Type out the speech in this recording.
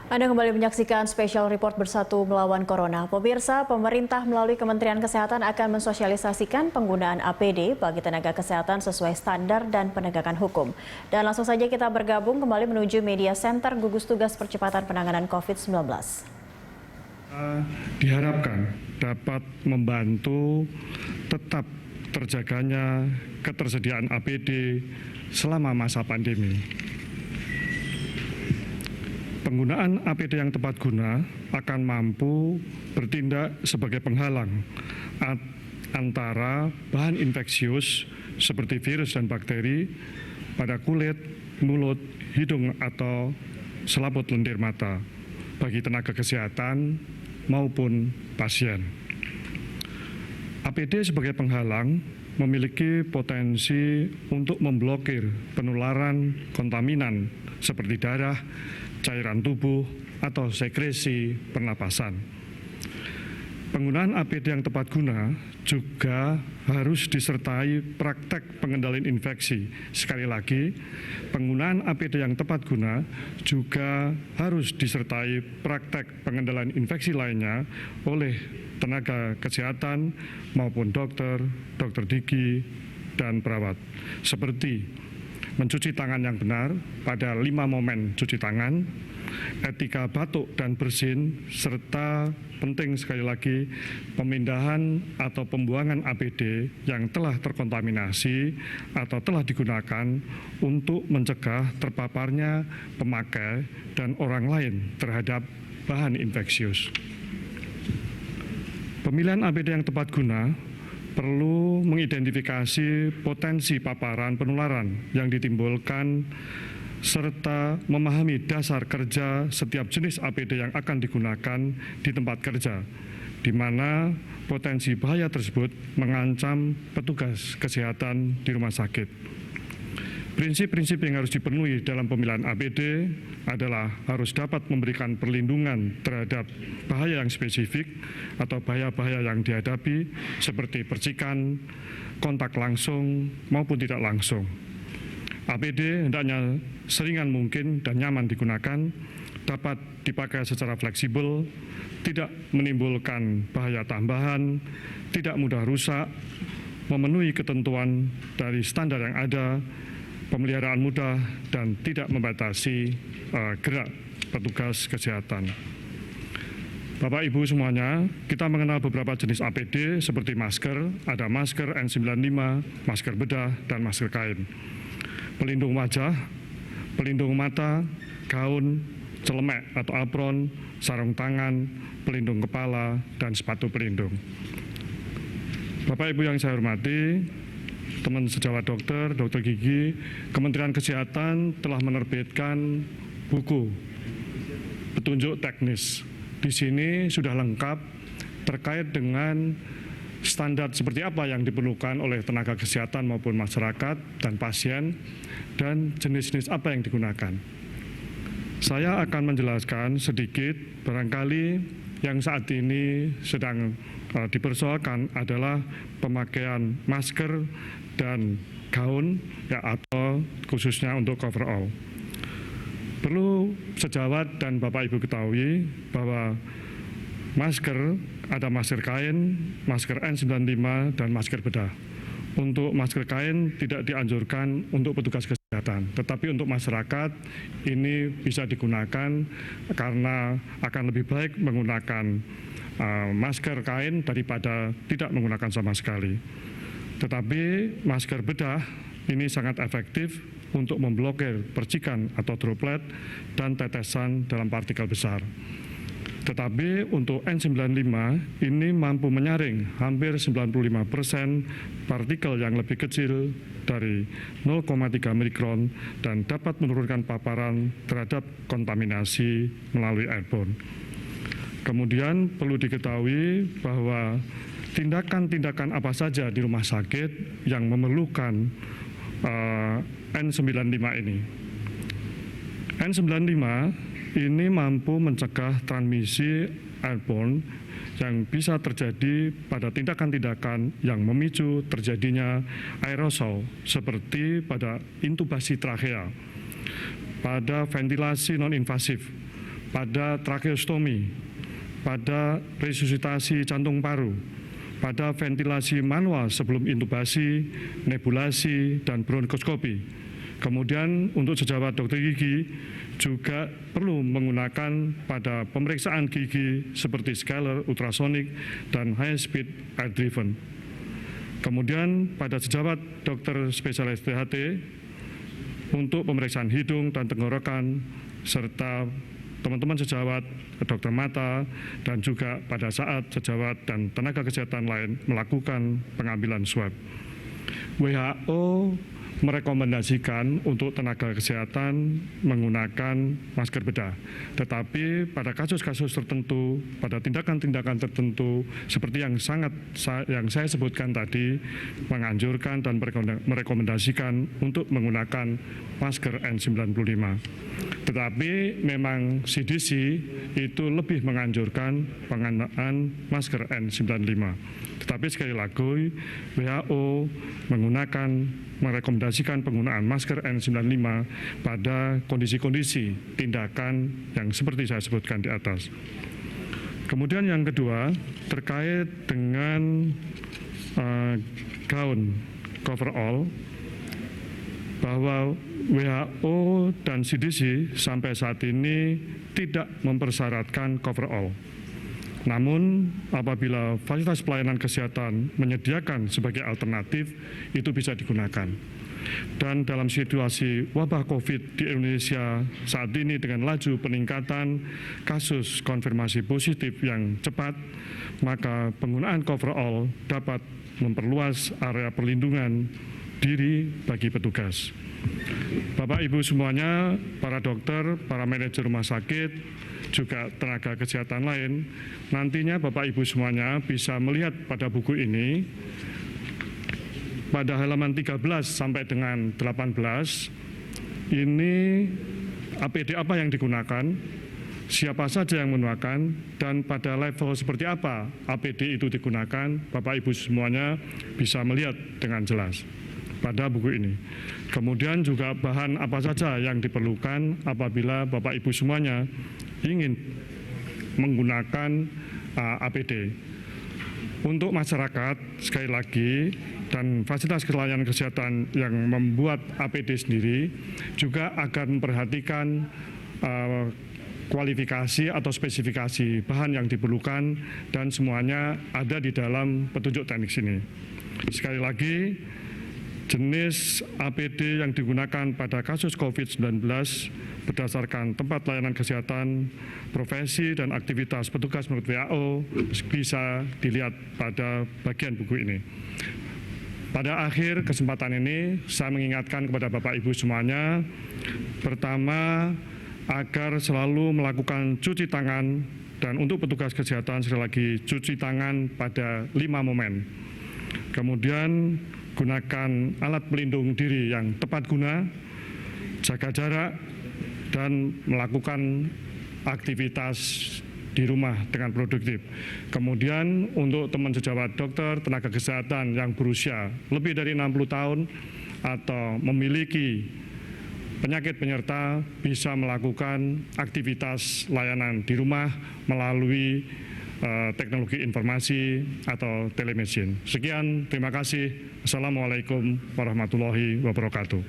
Anda kembali menyaksikan Special Report Bersatu Melawan Corona. Pemirsa, pemerintah melalui Kementerian Kesehatan akan mensosialisasikan penggunaan APD bagi tenaga kesehatan sesuai standar dan penegakan hukum. Dan langsung saja kita bergabung kembali menuju Media Center Gugus Tugas Percepatan Penanganan COVID-19. Diharapkan dapat membantu tetap terjaganya ketersediaan APD selama masa pandemi. Penggunaan APD yang tepat guna akan mampu bertindak sebagai penghalang antara bahan infeksius seperti virus dan bakteri pada kulit, mulut, hidung atau selaput lendir mata bagi tenaga kesehatan maupun pasien. APD sebagai penghalang memiliki potensi untuk memblokir penularan kontaminan seperti darah, cairan tubuh, atau sekresi pernapasan. Penggunaan APD yang tepat guna juga harus disertai praktek pengendalian infeksi. Sekali lagi, penggunaan APD yang tepat guna juga harus disertai praktek pengendalian infeksi lainnya oleh tenaga kesehatan maupun dokter, dokter gigi, dan perawat. Seperti mencuci tangan yang benar pada 5 momen cuci tangan, etika batuk dan bersin, serta penting sekali lagi pemindahan atau pembuangan APD yang telah terkontaminasi atau telah digunakan untuk mencegah terpaparnya pemakai dan orang lain terhadap bahan infeksius. Pemilihan APD yang tepat guna perlu mengidentifikasi potensi paparan penularan yang ditimbulkan serta memahami dasar kerja setiap jenis APD yang akan digunakan di tempat kerja, di mana potensi bahaya tersebut mengancam petugas kesehatan di rumah sakit. Prinsip-prinsip yang harus dipenuhi dalam pemilihan APD adalah harus dapat memberikan perlindungan terhadap bahaya yang spesifik atau bahaya-bahaya yang dihadapi seperti percikan, kontak langsung maupun tidak langsung. APD hendaknya seringan mungkin dan nyaman digunakan, dapat dipakai secara fleksibel, tidak menimbulkan bahaya tambahan, tidak mudah rusak, memenuhi ketentuan dari standar yang ada, pemeliharaan mudah, dan tidak membatasi gerak petugas kesehatan. Bapak Ibu semuanya, kita mengenal beberapa jenis APD seperti masker, ada masker N95, masker bedah, dan masker kain. Pelindung wajah, pelindung mata, gaun, celemek atau apron, sarung tangan, pelindung kepala, dan sepatu pelindung. Bapak Ibu yang saya hormati, teman sejawat dokter, dokter gigi, Kementerian Kesehatan telah menerbitkan buku petunjuk teknis. Di sini sudah lengkap terkait dengan standar seperti apa yang diperlukan oleh tenaga kesehatan maupun masyarakat dan pasien, dan jenis-jenis apa yang digunakan. Saya akan menjelaskan sedikit, barangkali yang saat ini sedang dipersoalkan adalah pemakaian masker dan gaun ya, atau khususnya untuk coverall. Perlu sejawat dan Bapak Ibu ketahui bahwa masker, ada masker kain, masker N95, dan masker bedah. Untuk masker kain tidak dianjurkan untuk petugas kesehatan, tetapi untuk masyarakat ini bisa digunakan karena akan lebih baik menggunakan masker kain daripada tidak menggunakan sama sekali. Tetapi masker bedah ini sangat efektif untuk memblokir percikan atau droplet dan tetesan dalam partikel besar. Tetapi untuk N95 ini mampu menyaring hampir 95% partikel yang lebih kecil dari 0,3 mikron dan dapat menurunkan paparan terhadap kontaminasi melalui airborne. Kemudian perlu diketahui bahwa tindakan-tindakan apa saja di rumah sakit yang memerlukan N95 ini. N95 ini mampu mencegah transmisi airborne yang bisa terjadi pada tindakan-tindakan yang memicu terjadinya aerosol seperti pada intubasi trachea, pada ventilasi non-invasif, pada tracheostomi, pada resusitasi jantung paru, pada ventilasi manual sebelum intubasi, nebulasi, dan bronkoskopi. Kemudian untuk sejawat dokter gigi juga perlu menggunakan pada pemeriksaan gigi seperti scaler, ultrasonik, dan high speed air driven. Kemudian pada sejawat dokter spesialis THT untuk pemeriksaan hidung dan tenggorokan, serta teman-teman sejawat dokter mata, dan juga pada saat sejawat dan tenaga kesehatan lain melakukan pengambilan swab. WHO merekomendasikan untuk tenaga kesehatan menggunakan masker bedah. Tetapi pada kasus-kasus tertentu, pada tindakan-tindakan tertentu seperti yang saya sebutkan tadi, menganjurkan dan merekomendasikan untuk menggunakan masker N95. Tetapi memang CDC itu lebih menganjurkan penggunaan masker N95. Tetapi sekali lagi, WHO merekomendasikan penggunaan masker N95 pada kondisi-kondisi tindakan yang seperti saya sebutkan di atas. Kemudian yang kedua, terkait dengan gaun coverall, bahwa WHO dan CDC sampai saat ini tidak mempersyaratkan coverall. Namun, apabila fasilitas pelayanan kesehatan menyediakan sebagai alternatif, itu bisa digunakan. Dan dalam situasi wabah COVID di Indonesia saat ini dengan laju peningkatan kasus konfirmasi positif yang cepat, maka penggunaan coverall dapat memperluas area perlindungan diri bagi petugas. Bapak Ibu semuanya, para dokter, para manajer rumah sakit, juga tenaga kesehatan lain, nantinya Bapak Ibu semuanya bisa melihat pada buku ini, pada halaman 13 sampai dengan 18, ini APD apa yang digunakan, siapa saja yang menggunakan, dan pada level seperti apa APD itu digunakan, Bapak Ibu semuanya bisa melihat dengan jelas pada buku ini. Kemudian juga bahan apa saja yang diperlukan apabila Bapak Ibu semuanya ingin menggunakan APD. Untuk masyarakat, sekali lagi, dan fasilitas pelayanan kesehatan yang membuat APD sendiri juga akan memperhatikan kualifikasi atau spesifikasi bahan yang diperlukan, dan semuanya ada di dalam petunjuk teknik ini. Sekali lagi, jenis APD yang digunakan pada kasus COVID-19 berdasarkan tempat layanan kesehatan, profesi, dan aktivitas petugas menurut WHO bisa dilihat pada bagian buku ini. Pada akhir kesempatan ini, saya mengingatkan kepada Bapak Ibu semuanya, pertama, agar selalu melakukan cuci tangan, dan untuk petugas kesehatan sekali lagi cuci tangan pada 5 momen. Kemudian gunakan alat pelindung diri yang tepat guna, jaga jarak, dan melakukan aktivitas di rumah dengan produktif. Kemudian untuk teman sejawat dokter, tenaga kesehatan yang berusia lebih dari 60 tahun atau memiliki penyakit penyerta bisa melakukan aktivitas layanan di rumah melalui teknologi informasi atau telemedicine. Sekian, terima kasih. Assalamualaikum warahmatullahi wabarakatuh.